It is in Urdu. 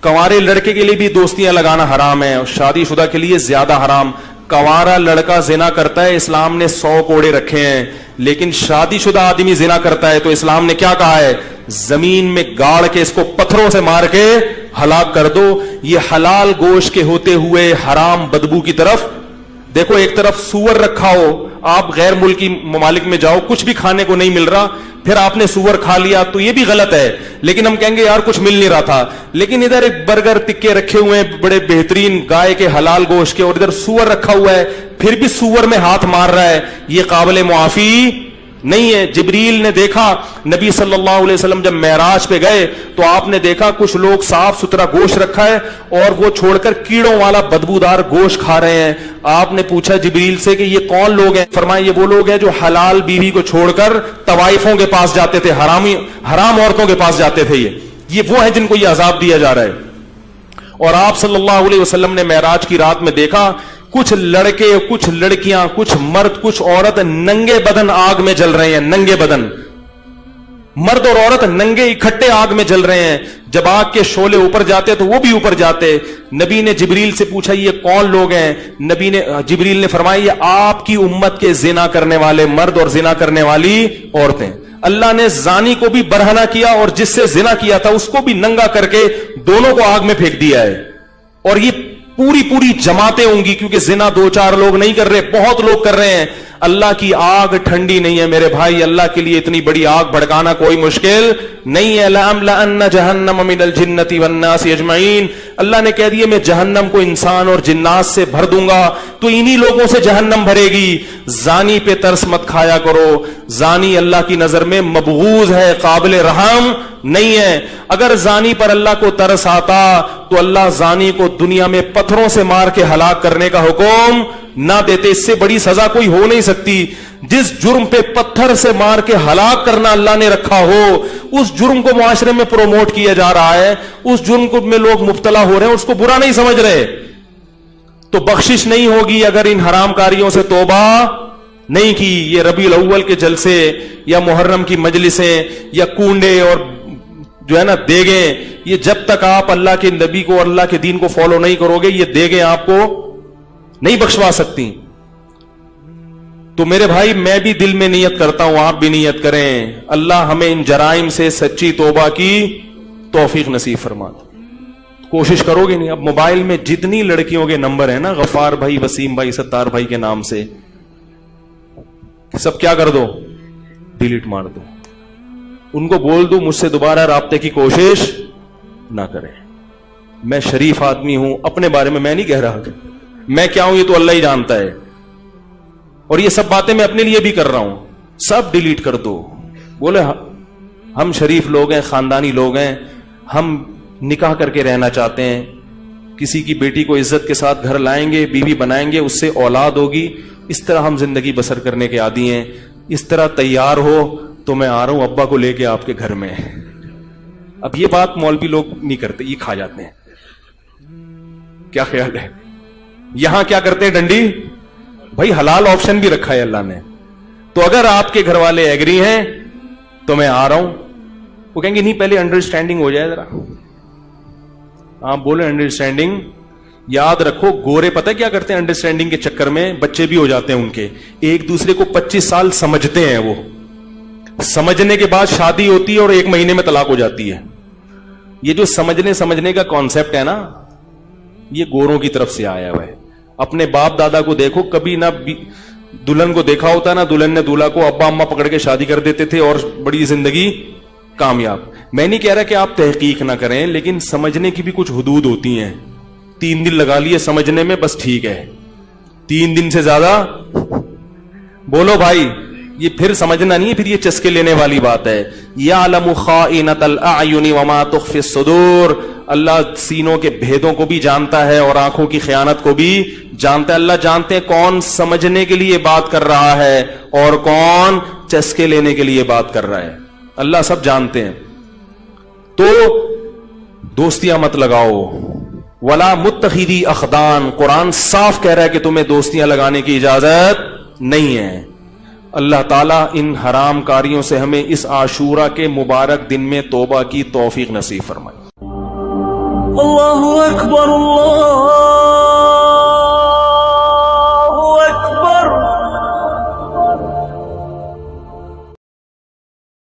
کنوارے لڑکے کے لیے بھی دوستیاں لگانا حرام ہے، اور شادی شدہ کے لیے زیادہ حرام. کنوارا لڑکا زنا کرتا ہے، اسلام نے 100 کوڑے رکھے ہیں، لیکن شادی شدہ آدمی زنا کرتا ہے تو اسلام نے کیا کہا ہے؟ زمین میں گاڑ کے اس کو پتھروں سے مار کے ہلاک کر دو. یہ حلال گوشت کے ہوتے ہوئے حرام بدبو کی طرف دیکھو. ایک طرف سور رکھا ہو، آپ غیر ملکی ممالک میں جاؤ، کچھ بھی کھانے کو نہیں مل رہا، پھر آپ نے سور کھا لیا تو یہ بھی غلط ہے، لیکن ہم کہیں گے یار کچھ مل نہیں رہا تھا. لیکن ادھر ایک برگر ٹکے رکھے ہوئے ہیں بڑے بہترین گائے کے حلال گوشت کے، اور ادھر سور رکھا ہوا ہے، پھر بھی سور میں ہاتھ مار رہا ہے، یہ قابل معافی نہیں ہے. جبریل نے دیکھا نبی صلی اللہ علیہ وسلم جب معراج پہ گئے تو آپ نے دیکھا کچھ لوگ صاف ستھرا گوشت رکھا ہے اور وہ چھوڑ کر کیڑوں والا بدبودار گوشت کھا رہے ہیں. آپ نے پوچھا جبریل سے کہ یہ کون لوگ ہیں؟ فرمایا یہ وہ لوگ ہیں جو حلال بیوی کو چھوڑ کر طوائفوں کے پاس جاتے تھے، حرام عورتوں کے پاس جاتے تھے. یہ وہ ہیں جن کو یہ عذاب دیا جا رہا ہے. اور آپ صلی اللہ علیہ وسلم نے معراج کی رات میں دیکھا کچھ لڑکے، کچھ لڑکیاں، کچھ مرد، کچھ عورت ننگے بدن آگ میں جل رہے ہیں. ننگے بدن مرد اور عورت ننگے اکٹھے آگ میں جل رہے ہیں. جب آگ کے شعلے اوپر جاتے تو وہ بھی اوپر جاتے. نبی نے جبریل سے پوچھا یہ کون لوگ ہیں؟ جبریل نے فرمایا یہ آپ کی امت کے زنا کرنے والے مرد اور زنا کرنے والی عورتیں. اللہ نے زانی کو بھی برہنہ کیا اور جس سے زنا کیا تھا اس کو بھی ننگا کر کے دونوں کو آگ میں پھینک دیا ہے. اور یہ پوری جماعتیں ہوں گی، کیونکہ زنا 2-4 لوگ نہیں کر رہے، بہت لوگ کر رہے ہیں. اللہ کی آگ ٹھنڈی نہیں ہے میرے بھائی. اللہ کے لیے اتنی بڑی آگ بھڑکانا کوئی مشکل نہیں ہے. لَأَمْلَأَنَّ جَهَنَّمَ مِنَ الْجِنَّةِ وَالنَّاسِ أَجْمَعِينَ. اللہ نے کہہ دیا میں جہنم کو انسان اور جنات سے بھر دوں گا، تو انہی لوگوں سے جہنم بھرے گی. زانی پہ ترس مت کھایا کرو. زانی اللہ کی نظر میں مبغوض ہے، قابل رحم نہیں ہے. اگر زانی پر اللہ کو ترس آتا تو اللہ زانی کو دنیا میں پتھروں سے مار کے ہلاک کرنے کا حکم نہ دیتے. اس سے بڑی سزا کوئی ہو نہیں سکتی. جس جرم پہ پتھر سے مار کے ہلاک کرنا اللہ نے رکھا ہو، اس جرم کو معاشرے میں پروموٹ کیا جا رہا ہے، اس جرم کو میں لوگ مبتلا ہو رہے ہیں، اس کو برا نہیں سمجھ رہے، تو بخشش نہیں ہوگی اگر ان حرام کاریوں سے توبہ نہیں کی. یہ ربیع الاول کے جلسے یا محرم کی مجلسیں یا کونڈے اور جو ہے نا دیگیں، یہ جب تک آپ اللہ کے نبی کو اور اللہ کے دین کو فالو نہیں کرو گے، یہ دیگیں آپ کو نہیں بخشوا سکتی. تو میرے بھائی میں بھی دل میں نیت کرتا ہوں، آپ بھی نیت کریں، اللہ ہمیں ان جرائم سے سچی توبہ کی توفیق نصیب فرما. کوشش کرو گے نہیں؟ اب موبائل میں جتنی لڑکیوں کے نمبر ہیں نا، غفار بھائی، وسیم بھائی، ستار بھائی کے نام سے، سب کیا کر دو؟ ڈیلیٹ مار دو. ان کو بول دو مجھ سے دوبارہ رابطے کی کوشش نہ کریں. میں شریف آدمی ہوں، اپنے بارے میں نہیں کہہ رہا، میں کیا ہوں یہ تو اللہ ہی جانتا ہے، اور یہ سب باتیں میں اپنے لیے بھی کر رہا ہوں. سب ڈیلیٹ کر دو. بولے ہم شریف لوگ ہیں، خاندانی لوگ ہیں، ہم نکاح کر کے رہنا چاہتے ہیں، کسی کی بیٹی کو عزت کے ساتھ گھر لائیں گے، بیوی بنائیں گے، اس سے اولاد ہوگی، اس طرح ہم زندگی بسر کرنے کے عادی ہیں. اس طرح تیار ہو تو میں آ رہا ہوں ابا کو لے کے آپ کے گھر میں. اب یہ بات مولوی لوگ نہیں کرتے، یہ کھا جاتے ہیں. کیا خیال ہے؟ یہاں کیا کرتے ہیں؟ ڈنڈی. بھائی حلال آپشن بھی رکھا ہے اللہ نے. تو اگر آپ کے گھر والے ایگری ہیں تو میں آ رہا ہوں. وہ کہیں گے نہیں پہلے انڈرسٹینڈنگ ہو جائے ذرا. آپ بولے انڈرسٹینڈنگ. یاد رکھو گورے پتہ کیا کرتے ہیں انڈرسٹینڈنگ کے چکر میں؟ بچے بھی ہو جاتے ہیں ان کے. ایک دوسرے کو 25 سال سمجھتے ہیں، وہ سمجھنے کے بعد شادی ہوتی ہے اور 1 مہینے میں طلاق ہو جاتی ہے. یہ جو سمجھنے کا کانسیپٹ ہے نا، یہ گوروں کی طرف سے آیا ہوا ہے. اپنے باپ دادا کو دیکھو، کبھی نہ دلہن کو دیکھا ہوتا نہ دلہن نے دولہا کو. ابا اماں پکڑ کے شادی کر دیتے تھے اور بڑی زندگی کامیاب. میں نہیں کہہ رہا کہ آپ تحقیق نہ کریں، لیکن سمجھنے کی بھی کچھ حدود ہوتی ہیں. 3 دن لگا لیے سمجھنے میں، بس ٹھیک ہے. 3 دن سے زیادہ بولو بھائی، یہ پھر سمجھنا نہیں ہے، پھر یہ چسکے لینے والی بات ہے. یعلم خائنۃ الاعین وما تخفی الصدور. اللہ سینوں کے بھیدوں کو بھی جانتا ہے اور آنکھوں کی خیانت کو بھی جانتا ہے. اللہ جانتے ہیں کون سمجھنے کے لیے بات کر رہا ہے اور کون چسکے لینے کے لیے بات کر رہا ہے. اللہ سب جانتے ہیں. تو دوستیاں مت لگاؤ. ولا متخذی اخدان. قرآن صاف کہہ رہا ہے کہ تمہیں دوستیاں لگانے کی اجازت نہیں ہے. اللہ تعالیٰ ان حرام کاریوں سے ہمیں اس عاشورہ کے مبارک دن میں توبہ کی توفیق نصیب فرمائے. أكبر الله